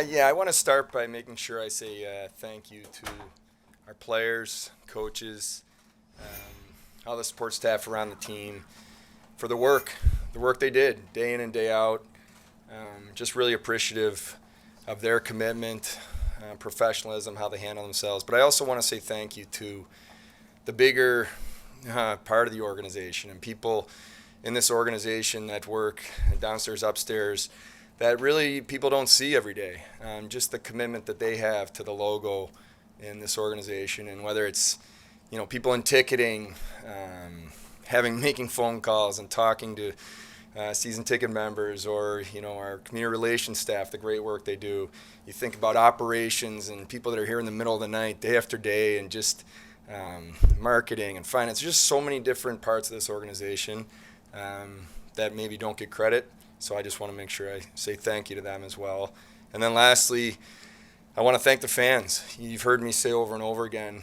Yeah, I want to start by making sure I say thank you to our players, coaches, all the support staff around the team for the work they did day in and day out. Just really appreciative of their commitment, professionalism, how they handle themselves. But I also want to say thank you to the bigger part of the organization and people in this organization that work downstairs, upstairs, that really people don't see every day. Just the commitment that they have to the logo in this organization, and whether it's people in ticketing, making phone calls and talking to season ticket members, or our community relations staff, the great work they do. You think about operations and people that are here in the middle of the night, day after day, and just marketing and finance. There's just so many different parts of this organization that maybe don't get credit. So I just want to make sure I say thank you to them as well. And then lastly, I want to thank the fans. You've heard me say over and over again,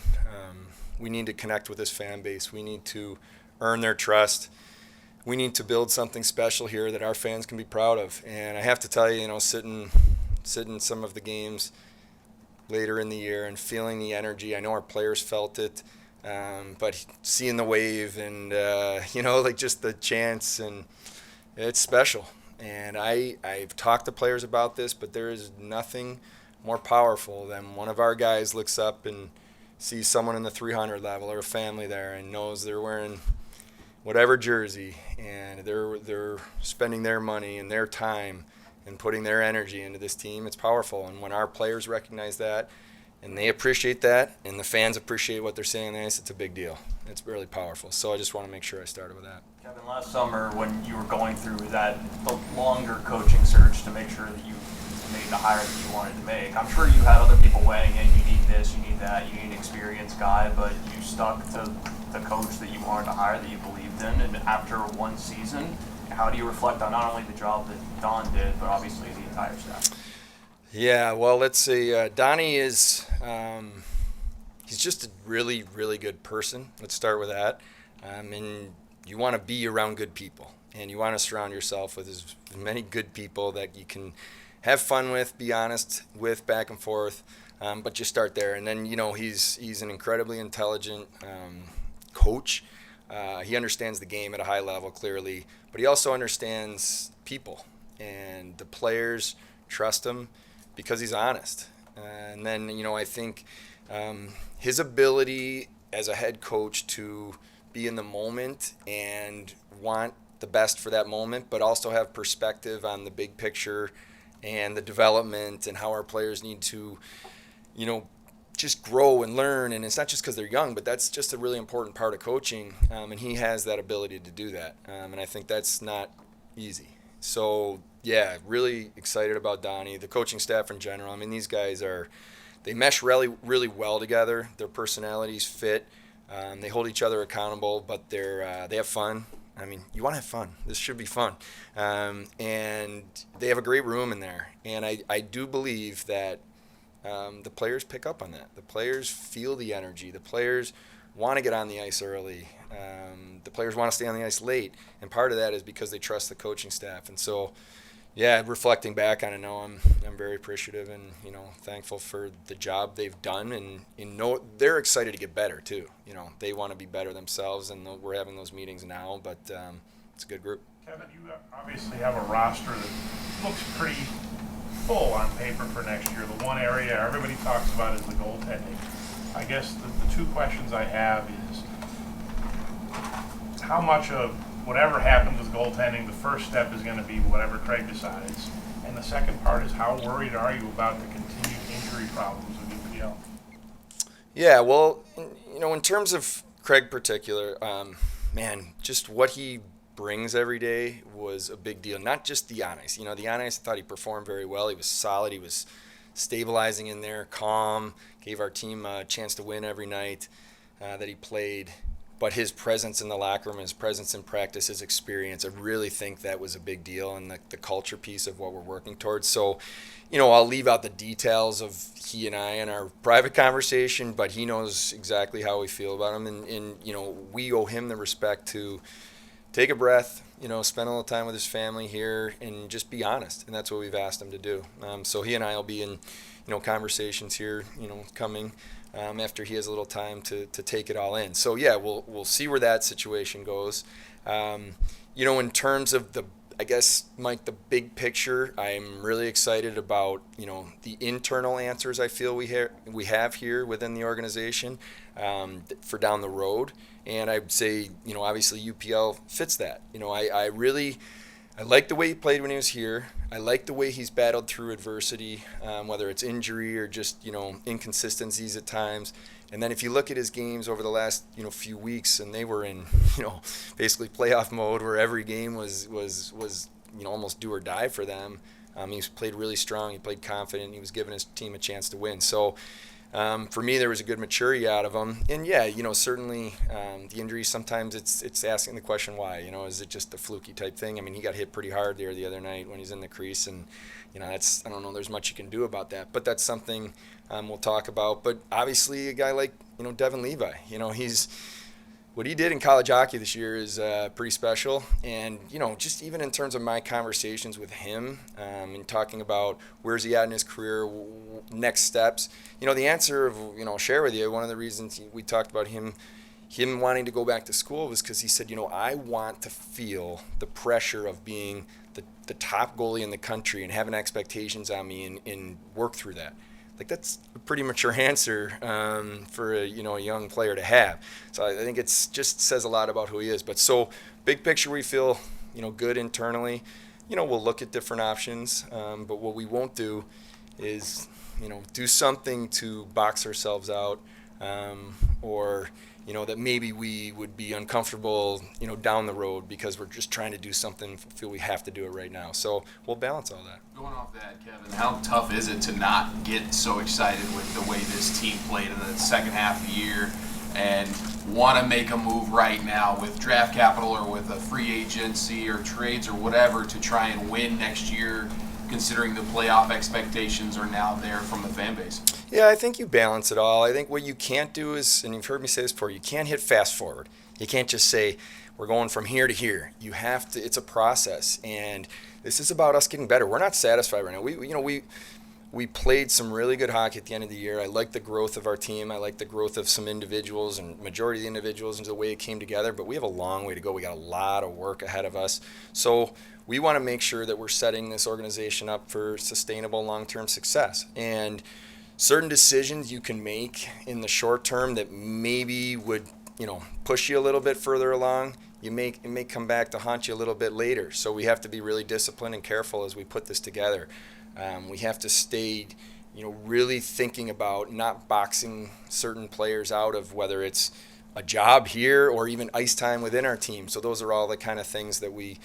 we need to connect with this fan base. We need to earn their trust. We need to build something special here that our fans can be proud of. And I have to tell you, sitting some of the games later in the year and feeling the energy. I know our players felt it, but seeing the wave and just the chants, and it's special. And I've talked to players about this, but there is nothing more powerful than one of our guys looks up and sees someone in the 300 level or a family there and knows they're wearing whatever jersey, and they're spending their money and their time and putting their energy into this team. It's powerful. And when our players recognize that and they appreciate that and the fans appreciate what they're saying on the ice, it's a big deal. It's really powerful. So I just want to make sure I started with that. Kevin, last summer when you were going through the longer coaching search to make sure that you made the hire that you wanted to make, I'm sure you had other people weighing in, you need this, you need that, you need an experienced guy, but you stuck to the coach that you wanted to hire, that you believed in. And after one season, how do you reflect on not only the job that Don did, but obviously the entire staff? Yeah, well, let's see. Donnie is he's just a really, really good person. Let's start with that. And you want to be around good people, and you want to surround yourself with as many good people that you can have fun with, be honest with, back and forth. But you start there, and then he's an incredibly intelligent coach. He understands the game at a high level, clearly, but he also understands people, and the players trust him because he's honest. And then, I think his ability as a head coach to be in the moment and want the best for that moment, but also have perspective on the big picture and the development and how our players need to, just grow and learn. And it's not just because they're young, but that's just a really important part of coaching. And he has that ability to do that. And I think that's not easy. So, yeah, really excited about Donnie, the coaching staff in general. I mean, these guys they mesh really, really well together. Their personalities fit. They hold each other accountable, but they have fun. I mean, you want to have fun. This should be fun. And they have a great room in there. And I do believe that the players pick up on that. The players feel the energy. The players want to get on the ice early. The players want to stay on the ice late. And part of that is because they trust the coaching staff. And so, yeah, reflecting back on it now, I'm very appreciative and thankful for the job they've done, and they're excited to get better too. They want to be better themselves, and we're having those meetings now. But it's a good group. Kevin, you obviously have a roster that looks pretty full on paper for next year. The one area everybody talks about is the goaltending. I guess the two questions I have is how much of whatever happens with goaltending, the first step is going to be whatever Craig decides. And the second part is, how worried are you about the continued injury problems with UPL? Yeah, well, in terms of Craig particular, just what he brings every day was a big deal. Not just the on ice. The on ice, I thought he performed very well. He was solid. He was stabilizing in there, calm, gave our team a chance to win every night that he played. But his presence in the locker room, his presence in practice, his experience, I really think that was a big deal, and the culture piece of what we're working towards. So, I'll leave out the details of he and I in our private conversation, but he knows exactly how we feel about him. And we owe him the respect to take a breath, spend a little time with his family here and just be honest. And that's what we've asked him to do. So he and I will be in, conversations here, coming after he has a little time to take it all in. So yeah, we'll see where that situation goes. In terms of I guess, Mike, the big picture, I'm really excited about, the internal answers I feel we have here within the organization for down the road. And I'd say, obviously UPL fits that. I like the way he played when he was here. I like the way he's battled through adversity, whether it's injury or just, inconsistencies at times. And then if you look at his games over the last, few weeks, and they were in, basically playoff mode where every game was almost do or die for them. He's played really strong. He played confident. He was giving his team a chance to win. So for me, there was a good maturity out of him. And yeah, certainly the injuries, sometimes it's asking the question why. Is it just a fluky type thing? I mean, he got hit pretty hard there the other night when he's in the crease, and I don't know. There's much you can do about that, but that's something we'll talk about. But obviously, a guy like Devin Levi, he's what he did in college hockey this year is pretty special. And just even in terms of my conversations with him and talking about where's he at in his career, next steps. The answer of I'll share with you. One of the reasons we talked about him wanting to go back to school was because he said, I want to feel the pressure of being the top goalie in the country and having expectations on me and work through that. Like, that's a pretty mature answer for a young player to have. So I think it's just says a lot about who he is. But so big picture, we feel good internally. We'll look at different options, but what we won't do is do something to box ourselves out or that maybe we would be uncomfortable, down the road because we're just trying to do something, feel we have to do it right now. So we'll balance all that. Going off that, Kevin, how tough is it to not get so excited with the way this team played in the second half of the year and want to make a move right now with draft capital or with a free agency or trades or whatever to try and win next year, considering the playoff expectations are now there from the fan base? Yeah, I think you balance it all. I think what you can't do is, and you've heard me say this before, you can't hit fast forward. You can't just say, we're going from here to here. You have to, it's a process, and this is about us getting better. We're not satisfied right now. We played some really good hockey at the end of the year. I like the growth of our team. I like the growth of some individuals and majority of the individuals and the way it came together, but we have a long way to go. We got a lot of work ahead of us. So we want to make sure that we're setting this organization up for sustainable long-term success. And certain decisions you can make in the short term that maybe would, push you a little bit further along, it may come back to haunt you a little bit later. So we have to be really disciplined and careful as we put this together. We have to stay, really thinking about not boxing certain players out of whether it's a job here or even ice time within our team. So those are all the kind of things that we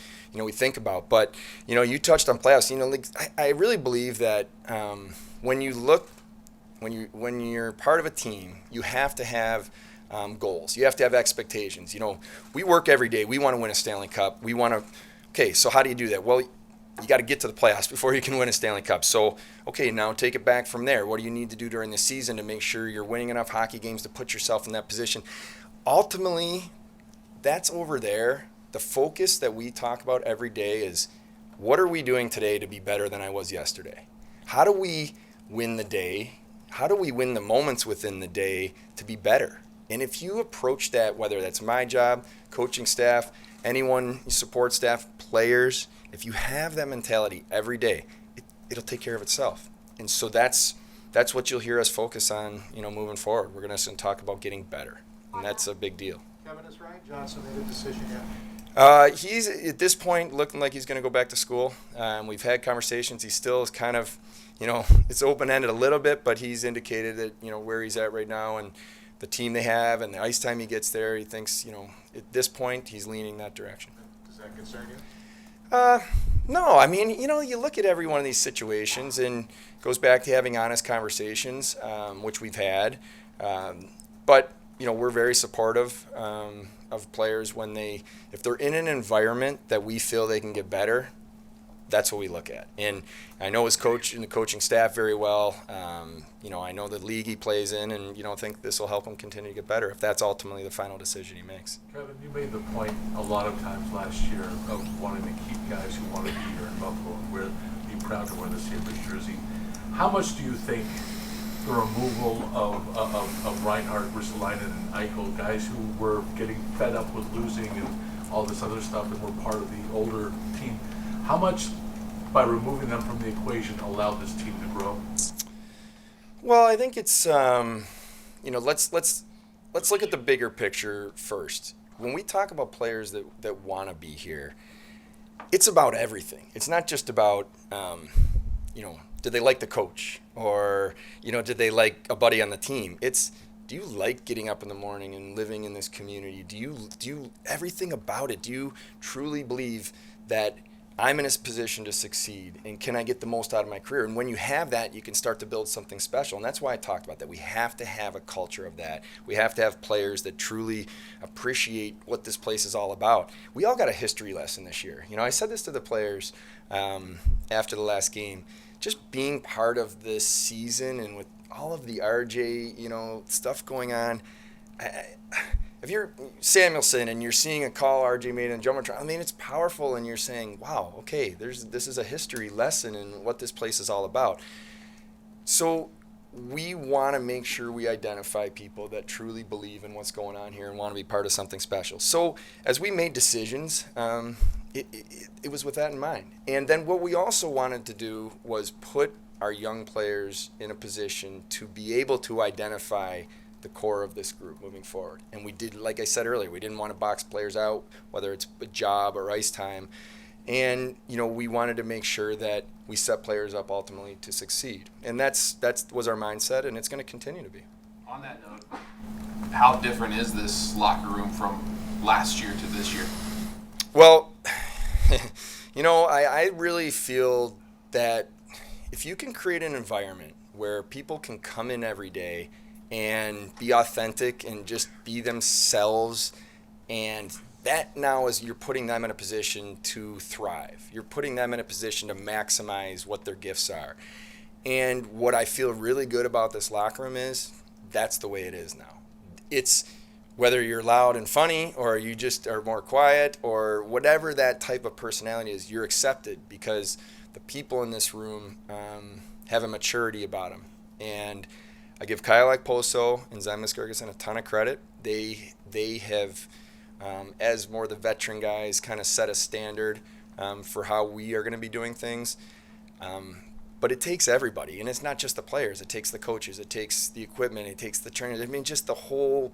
think about. But, you touched on playoffs. I really believe that when you're part of a team, you have to have goals. You have to have expectations. We work every day. We want to win a Stanley Cup. Okay, so how do you do that? Well, you got to get to the playoffs before you can win a Stanley Cup. So, okay, now take it back from there. What do you need to do during the season to make sure you're winning enough hockey games to put yourself in that position? Ultimately, that's over there. The focus that we talk about every day is, what are we doing today to be better than I was yesterday? How do we win the day? How do we win the moments within the day to be better? And if you approach that, whether that's my job, coaching staff, anyone, support staff, players, if you have that mentality every day, it'll take care of itself. And so that's what you'll hear us focus on, moving forward. We're going to talk about getting better, and that's a big deal. Kevin, has Ryan Johnson made a decision yet? He's at this point looking like he's going to go back to school. We've had conversations. He still is kind of, it's open-ended a little bit, but he's indicated that, where he's at right now and the team they have and the ice time he gets there, he thinks, at this point he's leaning that direction. Does that concern you? No, I mean, you look at every one of these situations and it goes back to having honest conversations, which we've had. But, we're very supportive of players if they're in an environment that we feel they can get better, that's what we look at. And I know his coach and the coaching staff very well. I know the league he plays in, and I think this will help him continue to get better if that's ultimately the final decision he makes. Kevyn, you made the point a lot of times last year of wanting to keep guys who want to be here in Buffalo and be proud to wear the Sabres jersey. How much do you think the removal of Reinhart, Ristolainen, and Eichel, guys who were getting fed up with losing and all this other stuff and were part of the older team, how much by removing them from the equation allowed this team to grow? Well, I think it's let's look at the bigger picture first. When we talk about players that want to be here, it's about everything. It's not just about did they like the coach, or did they like a buddy on the team? It's, do you like getting up in the morning and living in this community? Do you everything about it? Do you truly believe that I'm in a position to succeed, and can I get the most out of my career? And when you have that, you can start to build something special. And that's why I talked about that. We have to have a culture of that. We have to have players that truly appreciate what this place is all about. We all got a history lesson this year. I said this to the players after the last game. Just being part of this season, and with all of the RJ, stuff going on, if you're Samuelson and you're seeing a call RJ made in Jumbotron, I mean, it's powerful, and you're saying, wow, okay, this is a history lesson in what this place is all about. So we want to make sure we identify people that truly believe in what's going on here and want to be part of something special. So as we made decisions, it was with that in mind. And then what we also wanted to do was put our young players in a position to be able to identify the core of this group moving forward. And we did, like I said earlier, we didn't want to box players out, whether it's a job or ice time. And, we wanted to make sure that we set players up ultimately to succeed. And that was our mindset, and it's going to continue to be. On that note, how different is this locker room from last year to this year? Well, I really feel that if you can create an environment where people can come in every day and be authentic and just be themselves, and that now is, you're putting them in a position to thrive. You're putting them in a position to maximize what their gifts are. And what I feel really good about this locker room is that's the way it is now. It's whether you're loud and funny, or you just are more quiet, or whatever that type of personality is, you're accepted, because the people in this room have a maturity about them. And I give Kyle Ekposo and Zymas Gergesen a ton of credit. They have, as more the veteran guys, kind of set a standard for how we are going to be doing things. But it takes everybody, and it's not just the players. It takes the coaches. It takes the equipment. It takes the trainers. I mean, just the whole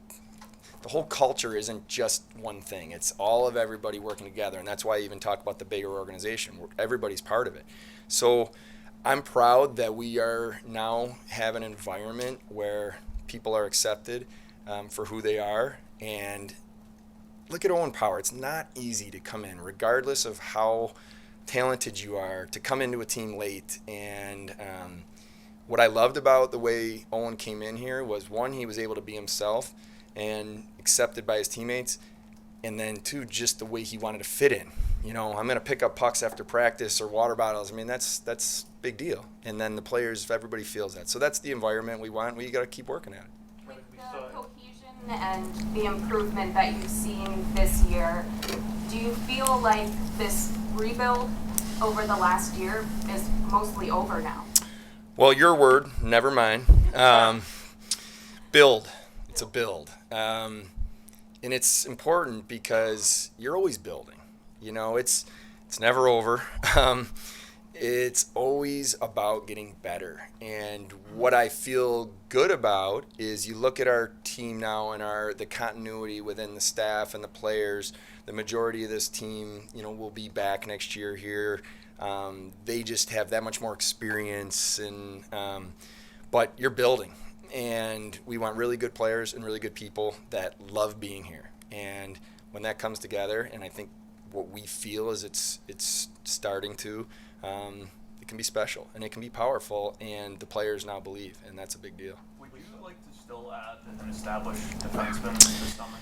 culture isn't just one thing. It's all of everybody working together, and that's why I even talk about the bigger organization. Everybody's part of it. So I'm proud that we are now have an environment where people are accepted for who they are. And look at Owen Power. It's not easy to come in, regardless of how talented you are, to come into a team late. And what I loved about the way Owen came in here was, one, he was able to be himself and accepted by his teammates, and then two, just the way he wanted to fit in. I'm going to pick up pucks after practice or water bottles. I mean, that's a big deal. And then the players, if everybody feels that. So that's the environment we want. We got to keep working at it. With the cohesion and the improvement that you've seen this year, do you feel like this rebuild over the last year is mostly over now? Well, your word, never mine. Build. It's a build. And it's important because you're always building. It's never over. It's always about getting better. And what I feel good about is, you look at our team now and the continuity within the staff and the players. The majority of this team, will be back next year here. They just have that much more experience, but you're building. And we want really good players and really good people that love being here. And when that comes together, and I think what we feel is it's starting to, it can be special and it can be powerful, and the players now believe, and that's a big deal. Would you like to still add an established defenseman this summer?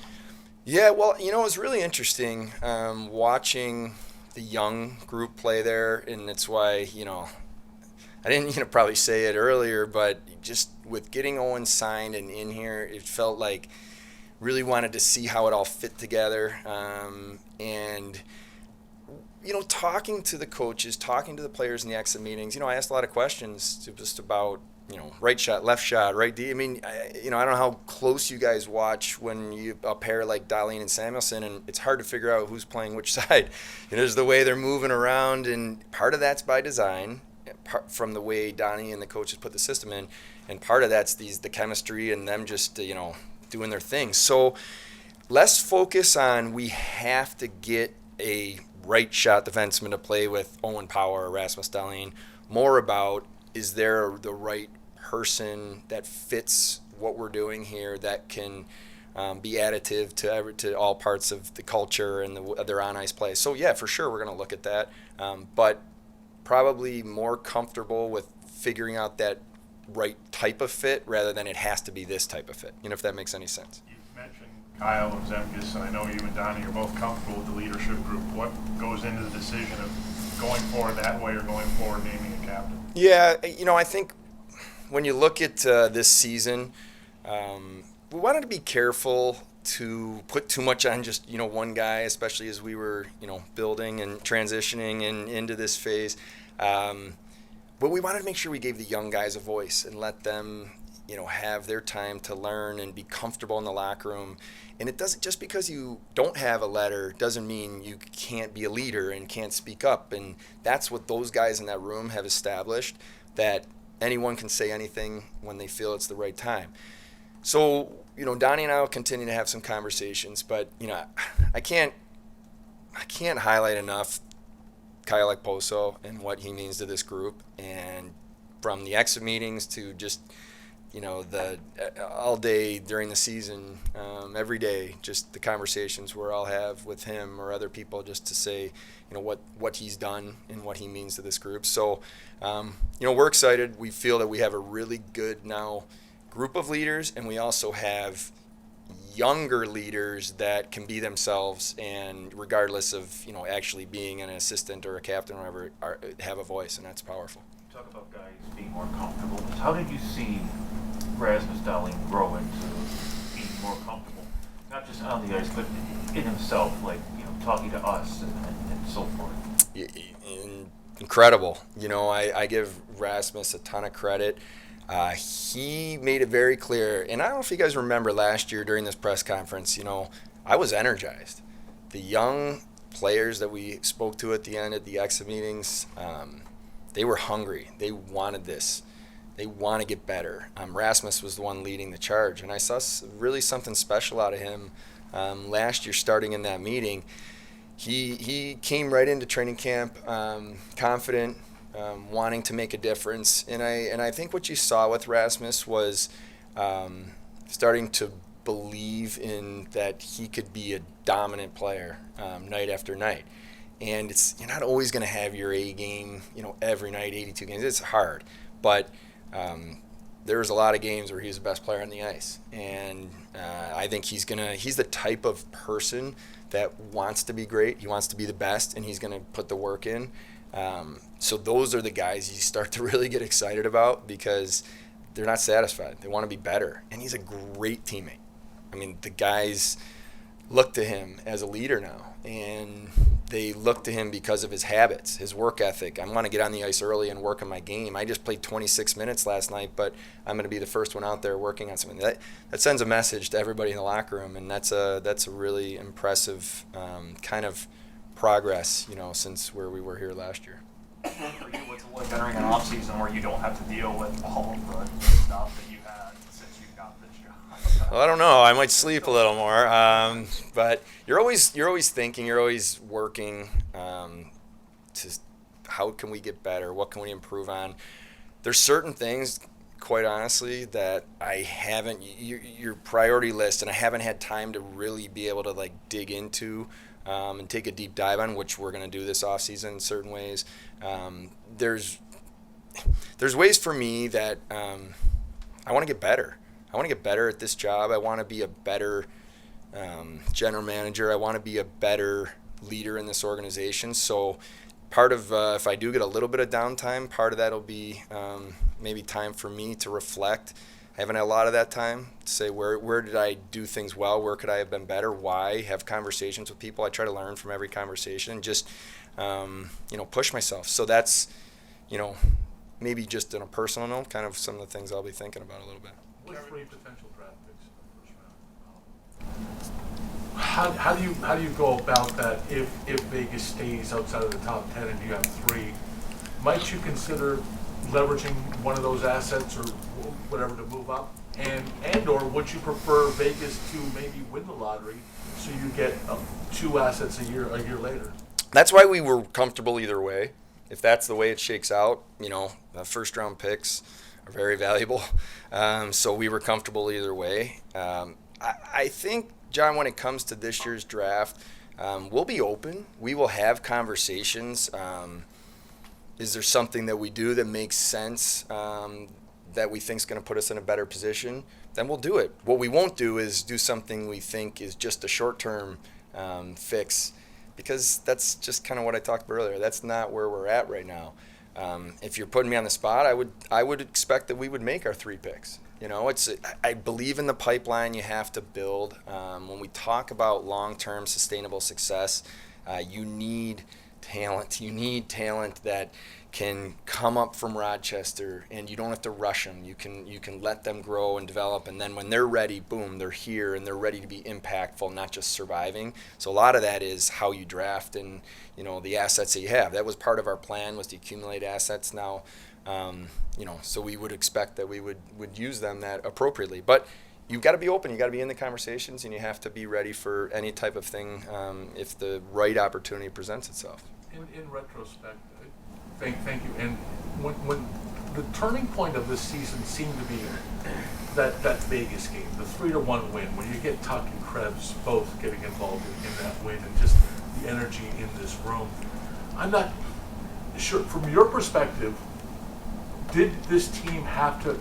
Yeah, well, it's really interesting watching the young group play there, and it's why, I didn't probably say it earlier, but just with getting Owen signed and in here, it felt like really wanted to see how it all fit together. And talking to the coaches, talking to the players in the exit meetings, I asked a lot of questions just about, right shot, left shot, right D. I mean, I don't know how close you guys watch when you a pair like Dahlin and Samuelson, and it's hard to figure out who's playing which side. There's the way they're moving around, and part of that's by design, from the way Donnie and the coaches put the system in, and part of that's the chemistry and them just doing their thing. So less focus on we have to get a right shot defenseman to play with Owen Power or Rasmus Dahlin. More about, is there the right person that fits what we're doing here that can be additive to all parts of the culture and their on-ice play. So, yeah, for sure we're going to look at that. But probably more comfortable with figuring out that right type of fit rather than it has to be this type of fit, if that makes any sense. You've mentioned Kyle and Zemgus, and I know you and Donnie are both comfortable with the leadership group. What goes into the decision of going forward that way or going forward naming a captain? Yeah, I think when you look at this season, we wanted to be careful to put too much on just one guy, especially as we were building and transitioning into this phase. But we wanted to make sure we gave the young guys a voice and let them have their time to learn and be comfortable in the locker room. And it doesn't, just because you don't have a letter doesn't mean you can't be a leader and can't speak up. And that's what those guys in that room have established, that anyone can say anything when they feel it's the right time. So, Donnie and I will continue to have some conversations, but, I can't highlight enough Kyle Ekposo and what he means to this group. And from the exit meetings to just, the all day during the season, every day, just the conversations where I'll have with him or other people just to say, what he's done and what he means to this group. So, we're excited. We feel that we have a really good now group of leaders, and we also have younger leaders that can be themselves, and regardless of actually being an assistant or a captain or whatever, have a voice, and that's powerful. Talk about guys being more comfortable. How did you see Rasmus Dahlin grow into being more comfortable, not just on the ice, but in himself, like talking to us and so forth? Incredible. I give Rasmus a ton of credit. He made it very clear, and I don't know if you guys remember last year during this press conference, I was energized. The young players that we spoke to at the end at the exit meetings, they were hungry. They wanted this. They want to get better. Rasmus was the one leading the charge, and I saw really something special out of him last year starting in that meeting. He came right into training camp confident, wanting to make a difference. And I think what you saw with Rasmus was starting to believe in that he could be a dominant player night after night. And you're not always going to have your A game, every night, 82 games. It's hard. But there's a lot of games where he's the best player on the ice. And I think he's the type of person that wants to be great. He wants to be the best, and he's going to put the work in. So those are the guys you start to really get excited about, because they're not satisfied. They want to be better. And he's a great teammate. I mean, the guys look to him as a leader now, and they look to him because of his habits, his work ethic. I want to get on the ice early and work on my game. I just played 26 minutes last night, but I'm going to be the first one out there working on something. That sends a message to everybody in the locker room, and that's a really impressive kind of progress, since where we were here last year. For you, what's it like entering an off season where you don't have to deal with all of the stuff that you had since you got this job? Well, I don't know. I might sleep a little more, but you're always thinking, you're always working to how can we get better? What can we improve on? There's certain things, quite honestly, that I haven't your priority list, and I haven't had time to really be able to dig into. And take a deep dive on, which we're going to do this off season in certain ways. There's ways for me that I want to get better. I want to get better at this job. I want to be a better general manager. I want to be a better leader in this organization. So part of, if I do get a little bit of downtime, part of that will be maybe time for me to reflect. I haven't had a lot of that time to say where did I do things well, where could I have been better, why, have conversations with people. I try to learn from every conversation and just, push myself. So that's, maybe just on a personal note, kind of some of the things I'll be thinking about a little bit. With 3 potential draft picks in the first round, how do you go about that if Vegas stays outside of the top 10 and you have 3? Might you consider leveraging one of those assets or whatever to move up? And or would you prefer Vegas to maybe win the lottery so you get 2 assets a year later? That's why we were comfortable either way. If that's the way it shakes out, the first round picks are very valuable. So we were comfortable either way. I think, John, when it comes to this year's draft, we'll be open. We will have conversations. Is there something that we do that makes sense that we think is going to put us in a better position? Then we'll do it. What we won't do is do something we think is just a short-term fix, because that's just kind of what I talked about earlier. That's not where we're at right now. If you're putting me on the spot, I would expect that we would make our 3 picks. I believe in the pipeline you have to build. When we talk about long-term sustainable success, you need talent. You need talent that can come up from Rochester, and you don't have to rush them. You can let them grow and develop, and then when they're ready, boom, they're here and they're ready to be impactful, not just surviving. So a lot of that is how you draft and the assets that you have. That was part of our plan, was to accumulate assets now. So we would expect that we would use them that appropriately. But you've got to be open. You've got to be in the conversations, and you have to be ready for any type of thing if the right opportunity presents itself. In retrospect, thank you. And when the turning point of this season seemed to be that Vegas game, the 3-1 win, when you get Tuck and Krebs both getting involved in that win, and just the energy in this room, I'm not sure, from your perspective, did this team have to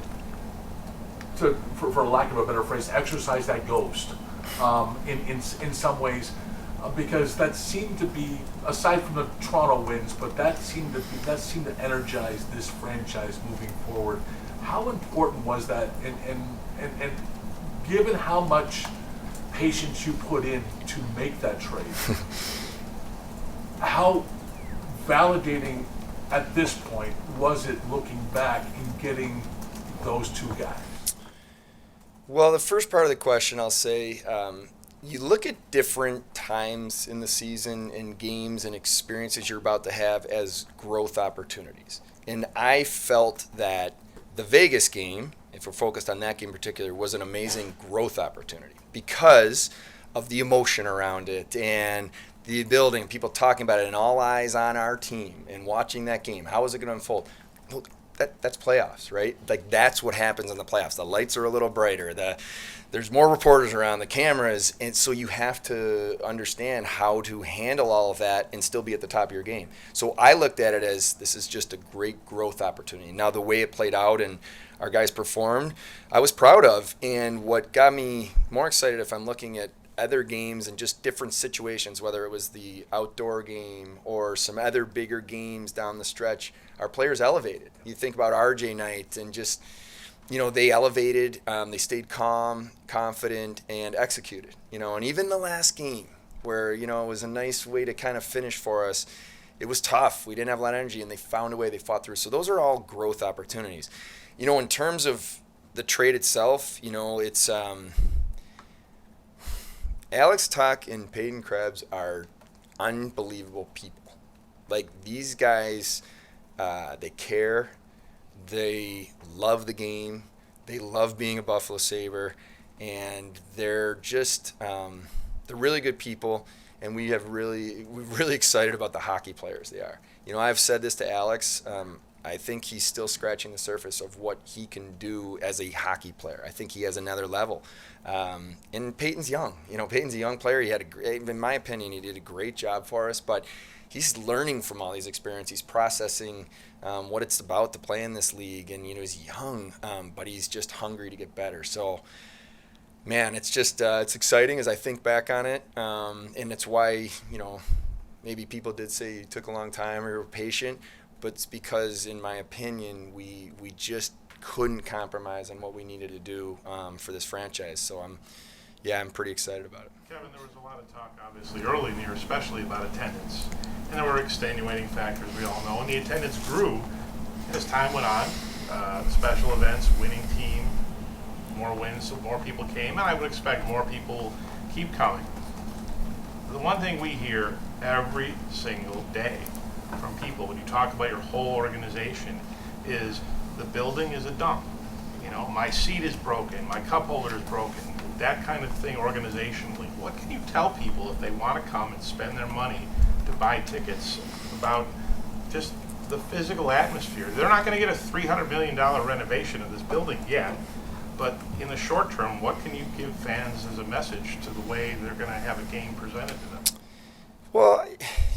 for lack of a better phrase, exercise that ghost in some ways? Because that seemed to be, aside from the Toronto wins, but that seemed to energize this franchise moving forward. How important was that, and given how much patience you put in to make that trade, how validating at this point was it, looking back, in getting those 2 guys? Well, the first part of the question, I'll say, you look at different times in the season and games and experiences you're about to have as growth opportunities. And I felt that the Vegas game, if we're focused on that game in particular, was an amazing growth opportunity because of the emotion around it and the building, people talking about it, and all eyes on our team and watching that game. How is it going to unfold? Look, that's playoffs, right? Like, that's what happens in the playoffs. The lights are a little brighter. There's more reporters around, the cameras, and so you have to understand how to handle all of that and still be at the top of your game. So I looked at it as, this is just a great growth opportunity. Now, the way it played out and our guys performed, I was proud of. And what got me more excited, if I'm looking at other games and just different situations, whether it was the outdoor game or some other bigger games down the stretch, our players elevated. You think about RJ night and just, they elevated, they stayed calm, confident, and executed. And even the last game where, it was a nice way to kind of finish for us, it was tough. We didn't have a lot of energy, and they found a way, they fought through. So those are all growth opportunities. In terms of the trade itself, it's Alex Tuck and Peyton Krebs are unbelievable people. Like, these guys, they care. They love the game. They love being a Buffalo Sabre, and they're just they're really good people. And we're really excited about the hockey players they are. I've said this to Alex. I think he's still scratching the surface of what he can do as a hockey player. I think he has another level. And Peyton's young. Peyton's a young player. He had in my opinion, he did a great job for us. But he's learning from all these experiences. He's processing what it's about to play in this league. And, he's young, but he's just hungry to get better. So, man, it's just it's exciting as I think back on it. And it's why, maybe people did say you took a long time or you were patient, but it's because, in my opinion, we just couldn't compromise on what we needed to do for this franchise. So I'm pretty excited about it. Kevin, there was a lot of talk, obviously, early in the year, especially about attendance. And there were extenuating factors, we all know. And the attendance grew as time went on. Special events, winning team, more wins, so more people came. And I would expect more people keep coming. The one thing we hear every single day from people when you talk about your whole organization is the building is a dump. You know, my seat is broken, my cup holder is broken, that kind of thing organizationally. What can you tell people if they want to come and spend their money to buy tickets about just the physical atmosphere? They're not going to get a $300 million renovation of this building yet, but in the short term, what can you give fans as a message to the way they're going to have a game presented to them? Well,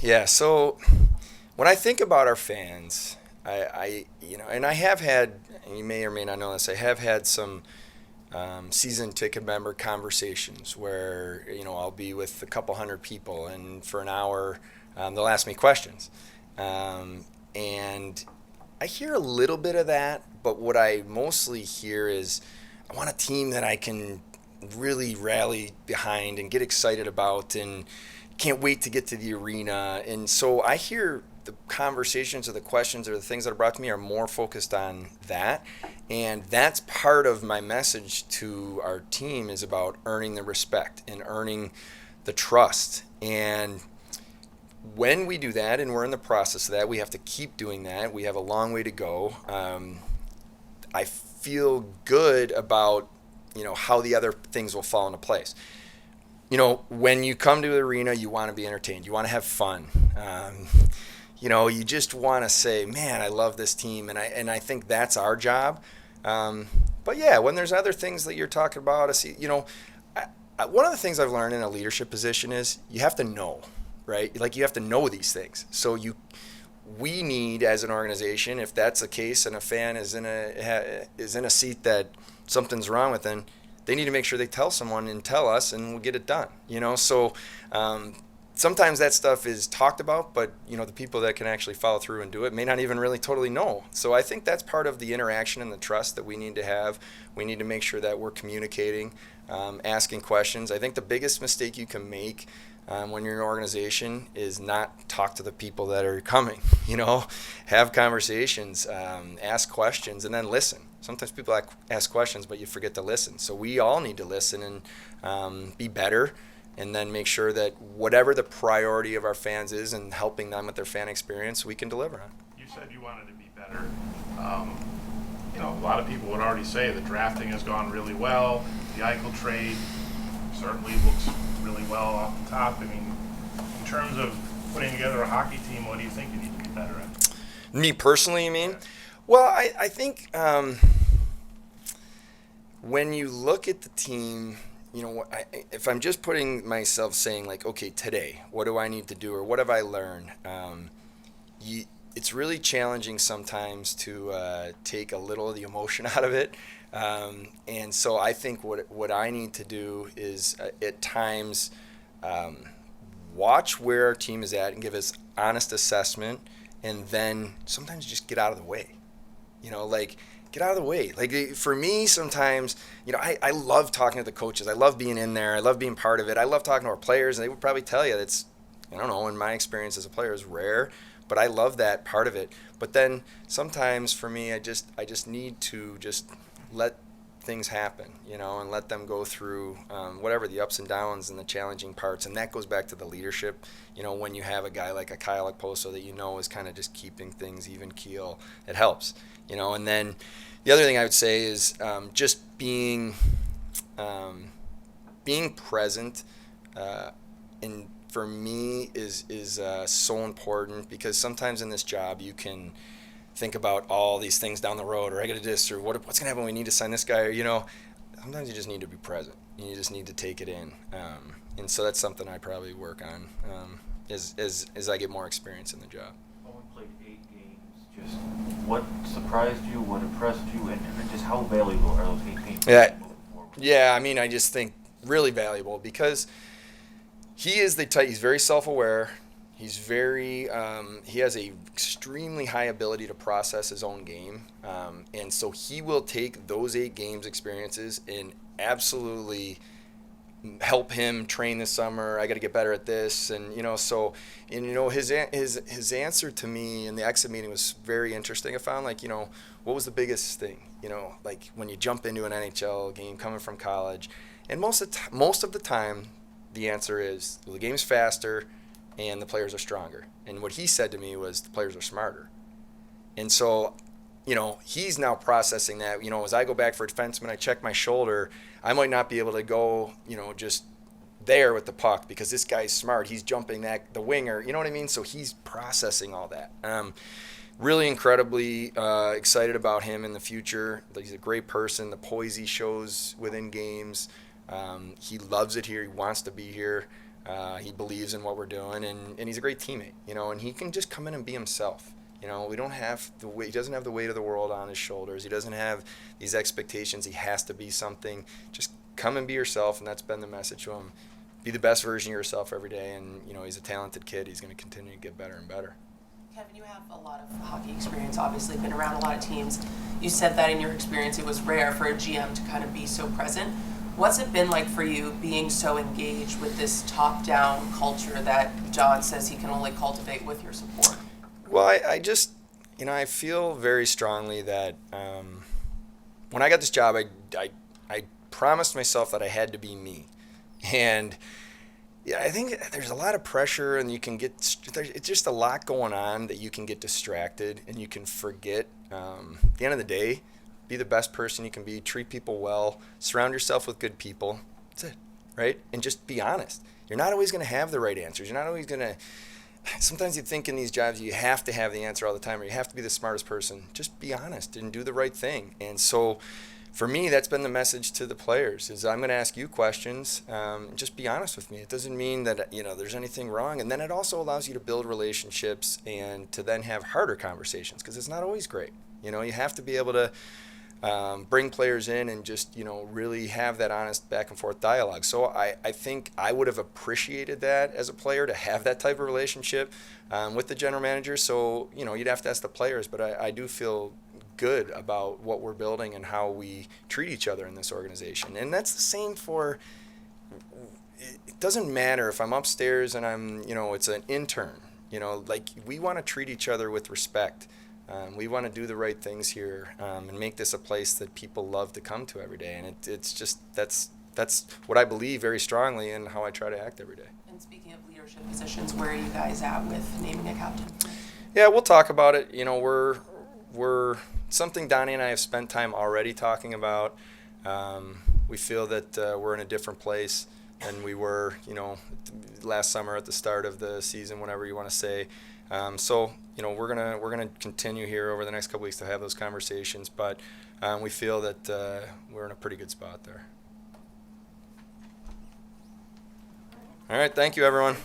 yeah, so when I think about our fans, I and I have had, and you may or may not know this, I have had some season ticket member conversations where, I'll be with a couple hundred people, and for an hour, they'll ask me questions. And I hear a little bit of that, but what I mostly hear is I want a team that I can really rally behind and get excited about and can't wait to get to the arena. And so I hear the conversations or the questions or the things that are brought to me are more focused on that. And that's part of my message to our team, is about earning the respect and earning the trust. And when we do that, and we're in the process of that, we have to keep doing that. We have a long way to go. I feel good about, how the other things will fall into place. When you come to the arena, you want to be entertained. You want to have fun. You just want to say, man, I love this team. And I think that's our job. But yeah, when there's other things that you're talking about, one of the things I've learned in a leadership position is you have to know, right? Like, you have to know these things. So we need, as an organization, if that's the case and a fan is in a seat that something's wrong with, then they need to make sure they tell someone and tell us, and we'll get it done. So sometimes that stuff is talked about, but the people that can actually follow through and do it may not even really totally know. So I think that's part of the interaction and the trust that we need to have. We need to make sure that we're communicating, asking questions. I think the biggest mistake you can make when you're an organization is not talk to the people that are coming. Have conversations, ask questions, and then listen. Sometimes people ask questions, but you forget to listen. So we all need to listen and be better, and then make sure that whatever the priority of our fans is and helping them with their fan experience, we can deliver on. You said you wanted to be better. A lot of people would already say the drafting has gone really well. The Eichel trade certainly looks really well off the top. I mean, in terms of putting together a hockey team, what do you think you need to be better at? Me personally, you mean? Well, I think when you look at the team, if I'm just putting myself saying, like, okay, today, what do I need to do, or what have I learned? It's really challenging sometimes to take a little of the emotion out of it. And so I think what I need to do is at times watch where our team is at and give us honest assessment, and then sometimes just get out of the way. Get out of the way. Like, for me, sometimes, I love talking to the coaches. I love being in there. I love being part of it. I love talking to our players, and they would probably tell you that's, I don't know, in my experience as a player, is rare, but I love that part of it. But then sometimes for me, I just need to just let things happen, and let them go through whatever the ups and downs and the challenging parts. And that goes back to the leadership. When you have a guy like a Kyle Okposo that is kind of just keeping things even keel, it helps. And then the other thing I would say is just being present, and for me is so important, because sometimes in this job you can think about all these things down the road, or I got to do this, or what's going to happen when we need to sign this guy, or sometimes you just need to be present. You just need to take it in, and so that's something I probably work on as I get more experience in the job. Only played 8 games. Just what surprised you, what impressed you, and then just how valuable are those 8 games moving forward? Yeah, I mean, I just think really valuable, because he's very self-aware. He's very, he has a extremely high ability to process his own game. And so he will take those 8 games experiences and absolutely help him train this summer. I got to get better at this. And, his answer to me in the exit meeting was very interesting. I found, what was the biggest thing? Like when you jump into an NHL game coming from college. And most of the time, the answer is, well, the game's faster and the players are stronger. And what he said to me was the players are smarter. And so, he's now processing that. As I go back for a defenseman, I check my shoulder, I might not be able to go, just there with the puck because this guy's smart. He's jumping the winger, you know what I mean? So he's processing all that. Really incredibly excited about him in the future. He's a great person. The poise he shows within games. He loves it here. He wants to be here. He believes in what we're doing, and he's a great teammate, and he can just come in and be himself. We don't have he doesn't have the weight of the world on his shoulders. He doesn't have these expectations. He has to be something. Just come and be yourself, and that's been the message to him. Be the best version of yourself every day, and he's a talented kid. He's going to continue to get better and better. Kevyn, you have a lot of hockey experience, obviously, been around a lot of teams. You said that in your experience it was rare for a GM to kind of be so present. What's it been like for you being so engaged with this top-down culture that John says he can only cultivate with your support? Well, I just, I feel very strongly that when I got this job, I promised myself that I had to be me. And yeah, I think there's a lot of pressure, and it's just a lot going on that you can get distracted and you can forget. At the end of the day, be the best person you can be, treat people well, surround yourself with good people. That's it, right? And just be honest. You're not always going to have the right answers. You're not always going to. Sometimes you think in these jobs you have to have the answer all the time, or you have to be the smartest person. Just be honest and do the right thing. And so for me, that's been the message to the players, is I'm going to ask you questions. Just be honest with me. It doesn't mean that there's anything wrong. And then it also allows you to build relationships and to then have harder conversations, because it's not always great. You have to be able to bring players in and just, really have that honest back and forth dialogue. So I think I would have appreciated that as a player, to have that type of relationship with the general manager. So, you'd have to ask the players, but I do feel good about what we're building and how we treat each other in this organization. And that's the same for, it doesn't matter if I'm upstairs and I'm, it's an intern, we want to treat each other with respect. We want to do the right things here and make this a place that people love to come to every day. And it's just, that's what I believe very strongly and how I try to act every day. And speaking of leadership positions, where are you guys at with naming a captain? Yeah, we'll talk about it. We're something Donnie and I have spent time already talking about. We feel that we're in a different place than we were, last summer at the start of the season, whatever you want to say. So we're gonna continue here over the next couple weeks to have those conversations, but we feel that we're in a pretty good spot there. All right, thank you, everyone.